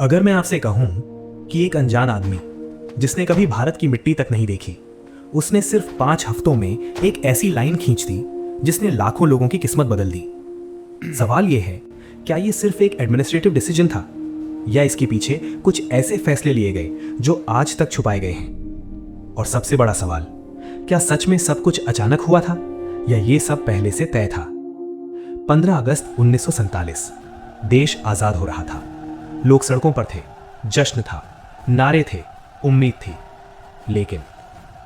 अगर मैं आपसे कहूं कि एक अनजान आदमी जिसने कभी भारत की मिट्टी तक नहीं देखी, उसने सिर्फ 5 हफ्तों में एक ऐसी लाइन खींच दी जिसने लाखों लोगों की किस्मत बदल दी। सवाल यह है, क्या यह सिर्फ एक एडमिनिस्ट्रेटिव डिसीजन था या इसके पीछे कुछ ऐसे फैसले लिए गए जो आज तक छुपाए गए हैं? और सबसे बड़ा सवाल, क्या सच में सब कुछ अचानक हुआ था या ये सब पहले से तय था? 15 अगस्त 1947 देश आजाद हो रहा था। लोग सड़कों पर थे, जश्न था, नारे थे, उम्मीद थी। लेकिन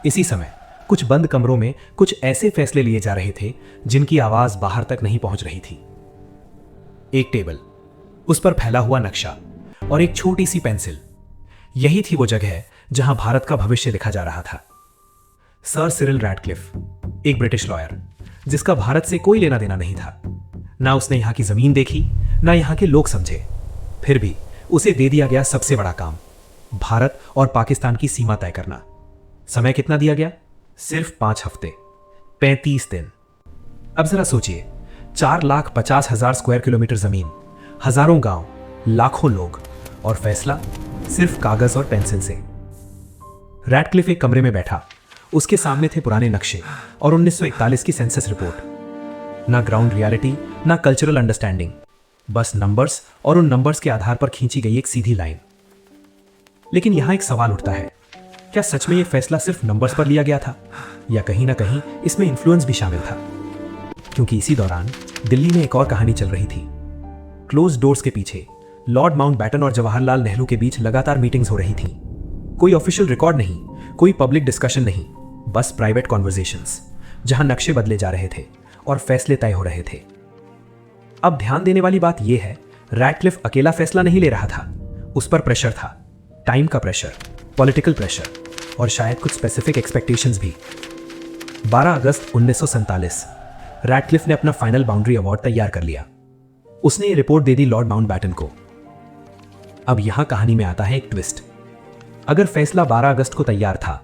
इसी समय कुछ बंद कमरों में कुछ ऐसे फैसले लिए जा रहे थे जिनकी आवाज बाहर तक नहीं पहुंच रही थी। एक टेबल, उस पर फैला हुआ नक्शा और एक छोटी सी पेंसिल, यही थी वो जगह जहां भारत का भविष्य लिखा जा रहा था। सर सिरिल रैडक्लिफ, एक ब्रिटिश लॉयर जिसका भारत से कोई लेना देना नहीं था। ना उसने यहां की जमीन देखी, ना यहां के लोग समझे। फिर भी उसे दे दिया गया सबसे बड़ा काम, भारत और पाकिस्तान की सीमा तय करना। समय कितना दिया गया? सिर्फ 5 हफ्ते, 35 दिन। अब जरा सोचिए, 4,50,000 स्क्वायर किलोमीटर जमीन, हजारों गांव, लाखों लोग, और फैसला सिर्फ कागज और पेंसिल से। रैडक्लिफ एक कमरे में बैठा, उसके सामने थे पुराने नक्शे और 1941 की सेंसस रिपोर्ट। ना ग्राउंड रियलिटी, ना कल्चरल अंडरस्टैंडिंग, बस नंबर्स और उन नंबर्स के आधार पर खींची गई एक सीधी लाइन। लेकिन यहां एक सवाल उठता है, क्या सच में यह फैसला सिर्फ नंबर्स पर लिया गया था या कहीं ना कहीं इसमें इन्फ्लुएंस भी शामिल था? क्योंकि इसी दौरान दिल्ली में एक और कहानी चल रही थी। क्लोज डोर्स के पीछे लॉर्ड माउंटबैटन और जवाहरलाल नेहरू के बीच लगातार मीटिंग्स हो रही थी। कोई ऑफिशियल रिकॉर्ड नहीं, कोई पब्लिक डिस्कशन नहीं, बस प्राइवेट कॉन्वर्सेशंस जहां नक्शे बदले जा रहे थे और फैसले तय हो रहे थे। अब ध्यान देने वाली बात यह है, रैडक्लिफ अकेला फैसला नहीं ले रहा था, उस पर प्रेशर था, टाइम का प्रेशर, पॉलिटिकल प्रेशर और शायद कुछ स्पेसिफिक एक्सपेक्टेशंस भी। 12 अगस्त 1947 रैडक्लिफ ने अपना फाइनल बाउंड्री अवार्ड तैयार कर लिया। उसने ये रिपोर्ट दे दी लॉर्ड माउंटबैटन को। अब यहां कहानी में आता है एक ट्विस्ट। अगर फैसला 12 अगस्त को तैयार था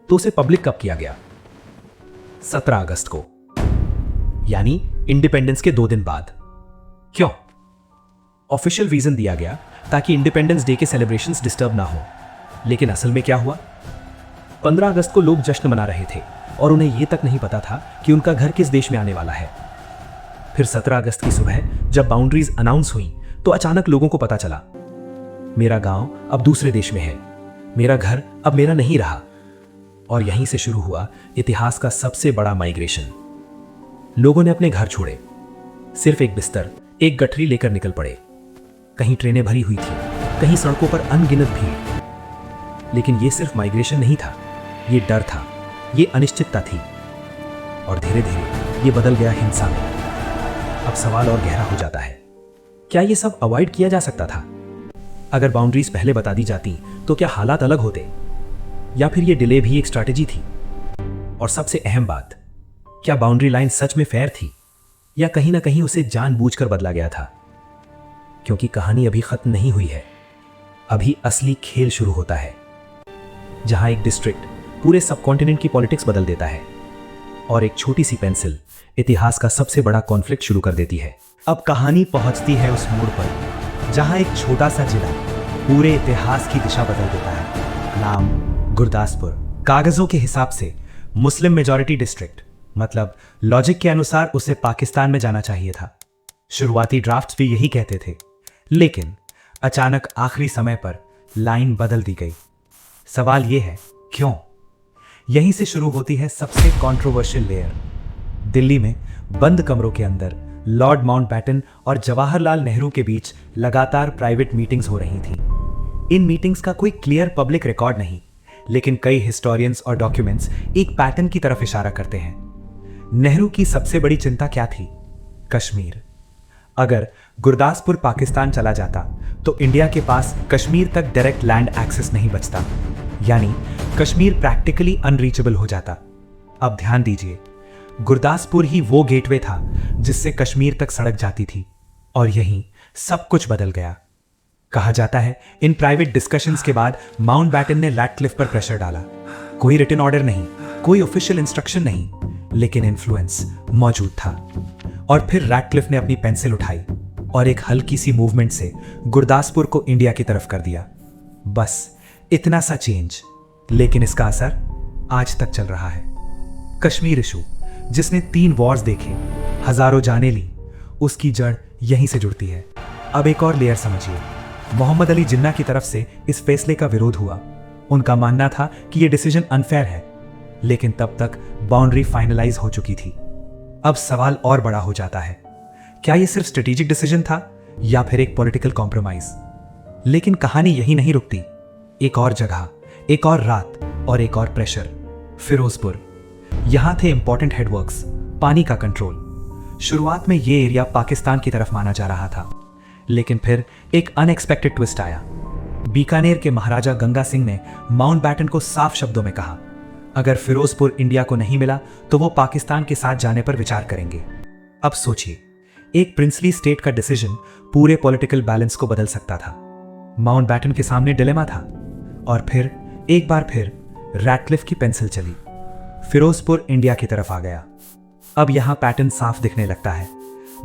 तो उसे पब्लिक कब किया गया? 17 अगस्त को, यानी इंडिपेंडेंस के 2 दिन बाद। क्यों? ऑफिशियल रीजन दिया गया ताकि इंडिपेंडेंस डे के सेलिब्रेशंस डिस्टर्ब ना हो। लेकिन असल में क्या हुआ? 15 अगस्त को लोग जश्न मना रहे थे और उन्हें यह तक नहीं पता था कि उनका घर किस देश में आने वाला है। फिर 17 अगस्त की सुबह जब बाउंड्रीज अनाउंस हुई तो अचानक लोगों को पता चला, मेरा गांव अब दूसरे देश में है, मेरा घर अब मेरा नहीं रहा। और यहीं से शुरू हुआ इतिहास का सबसे बड़ा माइग्रेशन। लोगों ने अपने घर छोड़े, सिर्फ एक बिस्तर, एक गठरी लेकर निकल पड़े। कहीं ट्रेनें भरी हुई थी, कहीं सड़कों पर अनगिनत भीड़। लेकिन यह सिर्फ माइग्रेशन नहीं था, यह डर था, यह अनिश्चितता थी। और धीरे धीरे यह बदल गया हिंसा में। अब सवाल और गहरा हो जाता है, क्या यह सब अवॉइड किया जा सकता था? अगर बाउंड्रीज पहले बता दी जाती तो क्या हालात अलग होते? या फिर यह डिले भी एक स्ट्रैटेजी थी? और सबसे अहम बात, क्या बाउंड्री लाइन सच में फेयर थी या कहीं ना कहीं उसे जानबूझकर बदला गया था? क्योंकि कहानी अभी खत्म नहीं हुई है, अभी असली खेल शुरू होता है, जहां एक डिस्ट्रिक्ट पूरे सबकॉन्टिनेंट की पॉलिटिक्स बदल देता है और एक छोटी सी पेंसिल इतिहास का सबसे बड़ा कॉन्फ्लिक्ट शुरू कर देती है। अब कहानी पहुंचती है उस मोड़ पर जहां एक छोटा सा जिला पूरे इतिहास की दिशा बदल देता है। नाम गुरदासपुर, कागजों के हिसाब से मुस्लिम मेजॉरिटी डिस्ट्रिक्ट, मतलब लॉजिक के अनुसार उसे पाकिस्तान में जाना चाहिए था। शुरुआती ड्राफ्ट्स भी यही कहते थे, लेकिन अचानक आखिरी समय पर लाइन बदल दी गई। सवाल यह है, क्यों? यहीं से शुरू होती है सबसे कंट्रोवर्शियल लेयर। दिल्ली में बंद कमरों के अंदर लॉर्ड माउंटबैटन और जवाहरलाल नेहरू के बीच लगातार प्राइवेट मीटिंग्स हो रही थी। इन मीटिंग्स का कोई क्लियर पब्लिक रिकॉर्ड नहीं, लेकिन कई हिस्टोरियंस और डॉक्यूमेंट्स एक पैटर्न की तरफ इशारा करते हैं। नेहरू की सबसे बड़ी चिंता क्या थी? कश्मीर। अगर गुरदासपुर पाकिस्तान चला जाता तो इंडिया के पास कश्मीर तक डायरेक्ट लैंड एक्सेस नहीं बचता, यानी कश्मीर प्रैक्टिकली अनरीचेबल हो जाता। अब ध्यान दीजिए, गुरदासपुर ही वो गेटवे था जिससे कश्मीर तक सड़क जाती थी, और यहीं सब कुछ बदल गया। कहा जाता है इन प्राइवेट डिस्कशंस के बाद माउंटबैटन ने रैडक्लिफ पर प्रेशर डाला। कोई रिटन ऑर्डर नहीं, कोई ऑफिशियल इंस्ट्रक्शन नहीं, लेकिन इन्फ्लुएंस मौजूद था। और फिर रैडक्लिफ ने अपनी पेंसिल उठाई और एक हल्की सी मूवमेंट से गुरदासपुर को इंडिया की तरफ कर दिया। बस इतना सा चेंज, लेकिन इसका असर आज तक चल रहा है। कश्मीर इशू, जिसने 3 वॉर्स देखे, हजारों जानें ली, उसकी जड़ यहीं से जुड़ती है। अब एक और लेयर समझिए। मोहम्मद अली जिन्ना की तरफ से इस फैसले का विरोध हुआ। उनका मानना था कि यह डिसीजन अनफेयर है, लेकिन तब तक बाउंड्री फाइनलाइज हो चुकी थी। अब सवाल और बड़ा हो जाता है, क्या यह सिर्फ स्ट्रेटेजिक डिसीजन था या फिर एक पॉलिटिकल कॉम्प्रोमाइज? लेकिन कहानी यही नहीं रुकती। एक और जगह, एक और रात और एक और प्रेशर। फिरोजपुर, यहां थे इंपॉर्टेंट हेडवर्क्स, पानी का कंट्रोल। शुरुआत में यह एरिया पाकिस्तान की तरफ माना जा रहा था, लेकिन फिर एक अनएक्सपेक्टेड ट्विस्ट आया। बीकानेर के महाराजा गंगा सिंह ने माउंटबैटन को साफ शब्दों में कहा, अगर फिरोजपुर इंडिया को नहीं मिला तो वो पाकिस्तान के साथ जाने पर विचार करेंगे। अब सोचिए, एक प्रिंसली स्टेट का डिसीजन पूरे पॉलिटिकल बैलेंस को बदल सकता था। माउंटबैटन के सामने डिलेमा था, और फिर एक बार फिर रैटक्लिफ की पेंसिल चली। फिरोजपुर इंडिया की तरफ आ गया। अब यहां पैटर्न साफ दिखने लगता है।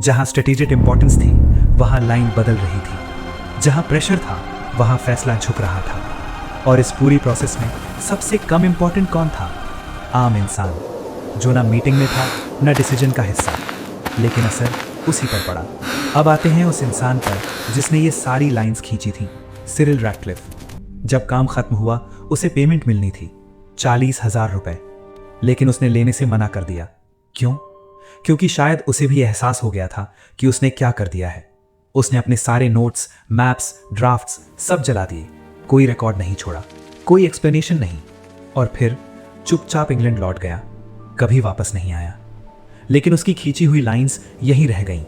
जहां स्ट्रेटेजिक इंपॉर्टेंस थी, वहां लाइन बदल रही थी। जहां प्रेशर था, वहां फैसला झुक रहा था। और इस पूरी प्रोसेस में सबसे कम इंपॉर्टेंट कौन था? आम इंसान, जो ना मीटिंग में था ना डिसीजन का हिस्सा, लेकिन असर उसी पर पड़ा। अब आते हैं उस इंसान पर जिसने ये सारी लाइंस खींची थी, सिरिल रैटक्लिफ। जब काम खत्म हुआ, उसे पेमेंट मिलनी थी 40,000 रुपए, लेकिन उसने लेने से मना कर दिया। क्यों? क्योंकि शायद उसे भी एहसास हो गया था कि उसने क्या कर दिया है। उसने अपने सारे नोट्स, मैप्स, ड्राफ्ट्स सब जला दिए। कोई रिकॉर्ड नहीं छोड़ा, कोई एक्सप्लेनेशन नहीं, और फिर चुपचाप इंग्लैंड लौट गया। कभी वापस नहीं आया। लेकिन उसकी खींची हुई लाइंस यहीं रह गईं।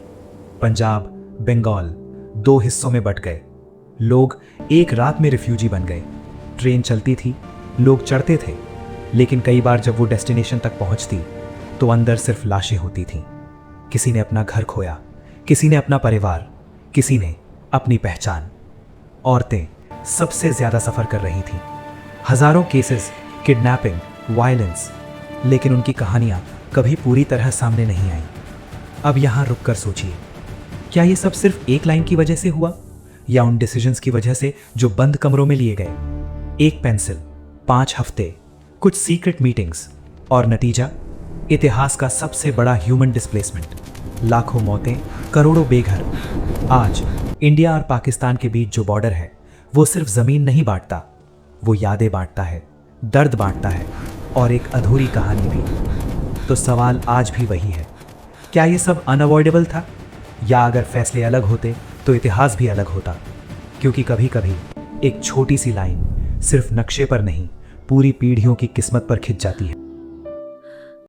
पंजाब, बंगाल 2 हिस्सों में बट गए। लोग एक रात में रिफ्यूजी बन गए। ट्रेन चलती थी, लोग चढ़ते थे, लेकिन कई बार जब वो डेस्टिनेशन तक पहुंचती तो अंदर सिर्फ लाशें होती थीं। किसी ने अपना घर खोया, किसी ने अपना परिवार, किसी ने अपनी पहचान। औरतें सबसे ज्यादा सफर कर रही थीं। हजारों केसेस, किडनैपिंग, वायलेंस, लेकिन उनकी कहानियां कभी पूरी तरह सामने नहीं आई। अब यहां रुककर सोचिए, क्या ये सब सिर्फ एक लाइन की वजह से हुआ, या उन डिसीजंस की वजह से जो बंद कमरों में लिए गए? एक पेंसिल, 5 हफ्ते, कुछ सीक्रेट मीटिंग्स, और नतीजा इतिहास का सबसे बड़ा ह्यूमन डिस्प्लेसमेंट। लाखों मौतें, करोड़ों बेघर। आज इंडिया और पाकिस्तान के बीच जो बॉर्डर है, वो सिर्फ जमीन नहीं बांटता, वो यादें बांटता है, दर्द बांटता है, और एक अधूरी कहानी भी। तो सवाल आज भी वही है, क्या ये सब अनअवॉइडेबल था, या अगर फैसले अलग होते तो इतिहास भी अलग होता? क्योंकि कभी कभी एक छोटी सी लाइन सिर्फ नक्शे पर नहीं, पूरी पीढ़ियों की किस्मत पर खिंच जाती है।